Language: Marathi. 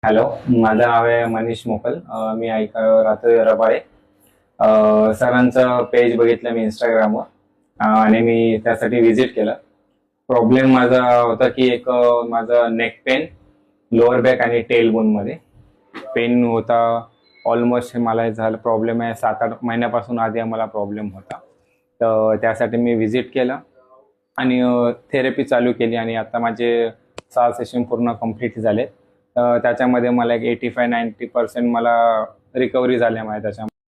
हॅलो, माझं नाव आहे मनीष मोकल. मी राहतोय रबाळे. सरांचं पेज बघितलं मी इंस्टाग्रामवर, आणि मी त्यासाठी व्हिजिट केलं. प्रॉब्लेम माझा होता की एक माझं नेक पेन, लोअर बॅक आणि टेल बोनमध्ये पेन होता. ऑलमोस्ट मला हे झालं प्रॉब्लेम आहे 7-8 महिन्यापासून आधी मला प्रॉब्लेम होता. तर त्यासाठी मी व्हिजिट केलं आणि थेरपी चालू केली आणि आता माझे 6 सेशन पूर्ण कंप्लीट झाले. त्याच्यामध्ये मला एक 85-90% मला रिकव्हरी झाली आहे त्याच्या